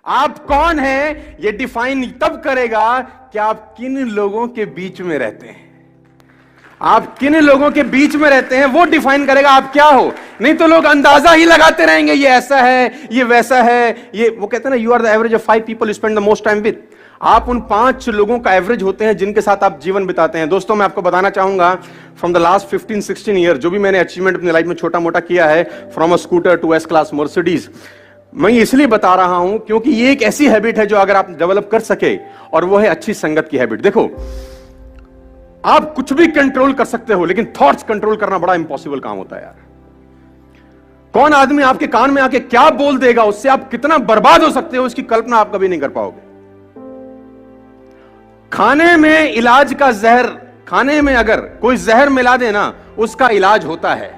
आप कौन हैं ये डिफाइन तब करेगा कि आप किन लोगों के बीच में रहते हैं। आप किन लोगों के बीच में रहते हैं वो डिफाइन करेगा आप क्या हो। नहीं तो लोग अंदाजा ही लगाते रहेंगे, ये ऐसा है, ये वैसा है। ये वो कहते हैं ना, you are the average of 5 people you spend the most time with. आप उन 5 लोगों का एवरेज होते हैं जिनके साथ आप जीवन बिताते हैं। दोस्तों, मैं आपको बताना चाहूंगा, फ्रॉम द लास्ट 15-16 ईयर जो भी मैंने अचीवमेंट अपनी लाइफ में छोटा मोटा किया है, from a scooter to S class Mercedes, मैं इसलिए बता रहा हूं क्योंकि ये एक ऐसी हैबिट है जो अगर आप डेवलप कर सके, और वो है अच्छी संगत की हैबिट। देखो, आप कुछ भी कंट्रोल कर सकते हो, लेकिन थॉट्स कंट्रोल करना बड़ा इंपॉसिबल काम होता है यार। कौन आदमी आपके कान में आके क्या बोल देगा, उससे आप कितना बर्बाद हो सकते हो, इसकी कल्पना आप कभी नहीं कर पाओगे। खाने में इलाज का जहर, खाने में अगर कोई जहर मिला दे ना, उसका इलाज होता है,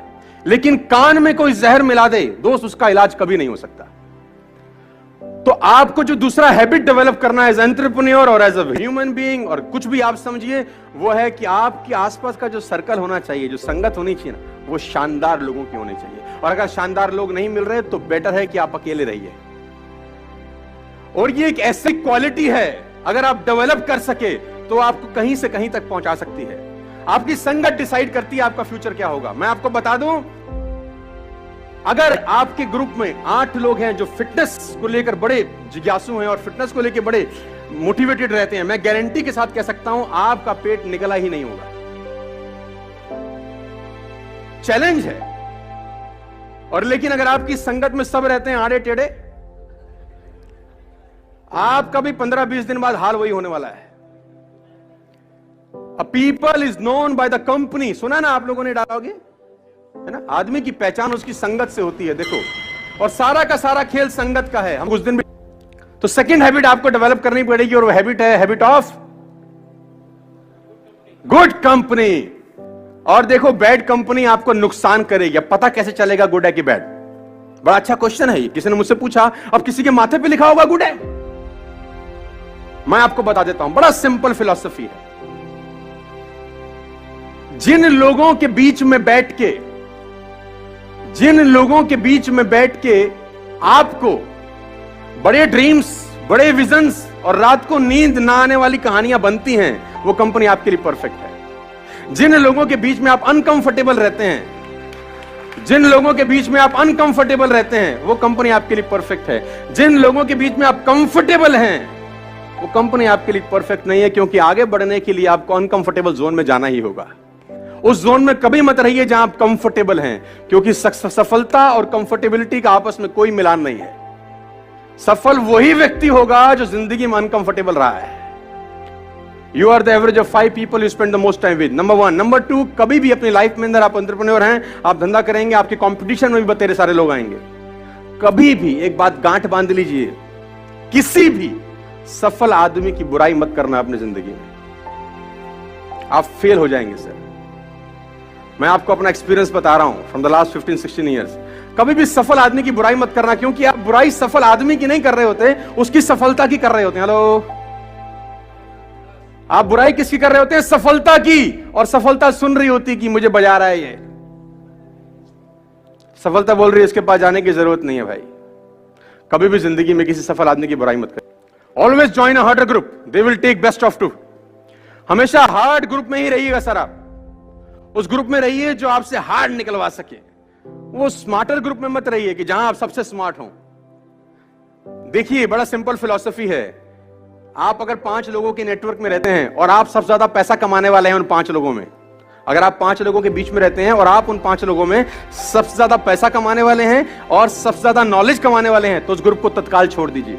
लेकिन कान में कोई जहर मिला दे दोस्त, उसका इलाज कभी नहीं हो सकता। तो आपको जो दूसरा हैबिट डेवलप करना है एज एंटरप्रेन्योर और एज अ ह्यूमन बीइंग, और कुछ भी आप समझिए, वो है कि आपके आसपास का जो सर्कल होना चाहिए, जो संगत होनी चाहिए ना, वो शानदार लोगों की होनी चाहिए। और अगर शानदार लोग नहीं मिल रहे तो बेटर है कि आप अकेले रहिए। और ये एक ऐसी क्वालिटी है, अगर आप डेवलप कर सके तो आपको कहीं से कहीं तक पहुंचा सकती है। आपकी संगत डिसाइड करती है आपका फ्यूचर क्या होगा। मैं आपको बता दूं, अगर आपके ग्रुप में 8 लोग हैं जो फिटनेस को लेकर बड़े जिज्ञासु हैं और फिटनेस को लेकर बड़े मोटिवेटेड रहते हैं, मैं गारंटी के साथ कह सकता हूं आपका पेट निकला ही नहीं होगा। चैलेंज है। और लेकिन अगर आपकी संगत में सब रहते हैं आड़े टेढ़े, आपका भी 15-20 दिन बाद हाल वही होने वाला है। A people is known by the company, सुना ना आप लोगों ने डालोगे, है ना? आदमी की पहचान उसकी संगत से होती है। देखो, और सारा का सारा खेल संगत का है। हम उस दिन भी तो सेकंड हैबिट आपको डेवलप करनी पड़ेगी, और वो हैबिट है हैबिट ऑफ गुड कंपनी। और देखो, बैड कंपनी आपको नुकसान करेगी। अब पता कैसे चलेगा गुड है कि बैड? बड़ा अच्छा क्वेश्चन है ये, किसी ने मुझसे पूछा। अब किसी के माथे पे लिखा होगा गुड है? मैं आपको बता देता हूं, बड़ा सिंपल फिलॉसफी है। जिन लोगों के बीच में बैठ के आपको बड़े ड्रीम्स, बड़े विजन्स और रात को नींद ना आने वाली कहानियां बनती हैं, वो कंपनी आपके लिए परफेक्ट है। जिन लोगों के बीच में आप अनकंफर्टेबल रहते हैं, वो कंपनी आपके लिए परफेक्ट है। जिन लोगों के बीच में आप कंफर्टेबल हैं, वो कंपनी आपके लिए परफेक्ट नहीं है, क्योंकि आगे बढ़ने के लिए आपको अनकंफर्टेबल जोन में जाना ही होगा। उस जोन में कभी मत रहिए जहां आप कंफर्टेबल हैं, क्योंकि सफलता और कंफर्टेबिलिटी का आपस में कोई मिलान नहीं है। सफल वही व्यक्ति होगा जो जिंदगी में अनकंफर्टेबल रहा है। You are the average of 5 people you spend the most time with, number 1। Number 2, कभी भी अपनी लाइफ में अंदर आप एंटरप्रेन्योर हैं, आप धंधा करेंगे, आपके कंपटीशन में भी बतेरे सारे लोग आएंगे। कभी भी एक बात गांठ बांध लीजिए, किसी भी सफल आदमी की बुराई मत करना अपनी जिंदगी में, आप फेल हो जाएंगे सर। मैं आपको अपना एक्सपीरियंस बता रहा हूं फ्रॉम द लास्ट 15-16 ईयर्स। कभी भी सफल आदमी की बुराई मत करना, क्योंकि आप बुराई सफल आदमी की नहीं कर रहे होते, उसकी सफलता की कर रहे होते हैं। हेलो, आप बुराई किसकी कर रहे होते हैं? सफलता की। और सफलता सुन रही होती कि मुझे बजा रहा है ये। सफलता बोल रही है इसके पास जाने की जरूरत नहीं है भाई। कभी भी जिंदगी में किसी सफल आदमी की बुराई मत करें। Always join a harder group, they will take best of 2। हमेशा हार्ड ग्रुप में ही रहिएगा सर। आप उस ग्रुप में रहिए जो आपसे हार्ड निकलवा सके। वो स्मार्टर ग्रुप में मत रहिए कि जहां आप सबसे स्मार्ट हो। देखिए, बड़ा सिंपल फिलॉसफी है। आप अगर 5 लोगों के नेटवर्क में रहते हैं और आप सबसे ज्यादा पैसा कमाने वाले हैं उन 5 लोगों में, अगर आप 5 लोगों के बीच में रहते हैं और आप उन 5 लोगों में सबसे ज्यादा पैसा कमाने वाले हैं और सबसे ज्यादा नॉलेज कमाने वाले हैं, तो उस ग्रुप को तत्काल छोड़ दीजिए,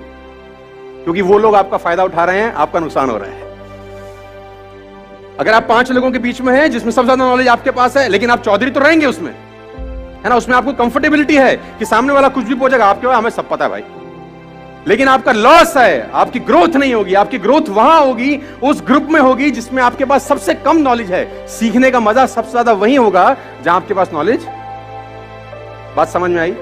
क्योंकि वो लोग आपका फायदा उठा रहे हैं, आपका नुकसान हो रहा है। अगर आप 5 लोगों के बीच में हैं जिसमें सबसे ज्यादा नॉलेज आपके पास है, लेकिन आप चौधरी तो रहेंगे उसमें, है ना, उसमें आपको कंफर्टेबिलिटी है कि सामने वाला कुछ भी पूछेगा, आपके हमें सब पता है भाई, लेकिन आपका लॉस है, आपकी ग्रोथ नहीं होगी। आपकी ग्रोथ वहां होगी, उस ग्रुप में होगी जिसमें आपके पास सबसे कम नॉलेज है। सीखने का मजा सबसे ज्यादा वहीं होगा जहां आपके पास नॉलेज। बात समझ में आई?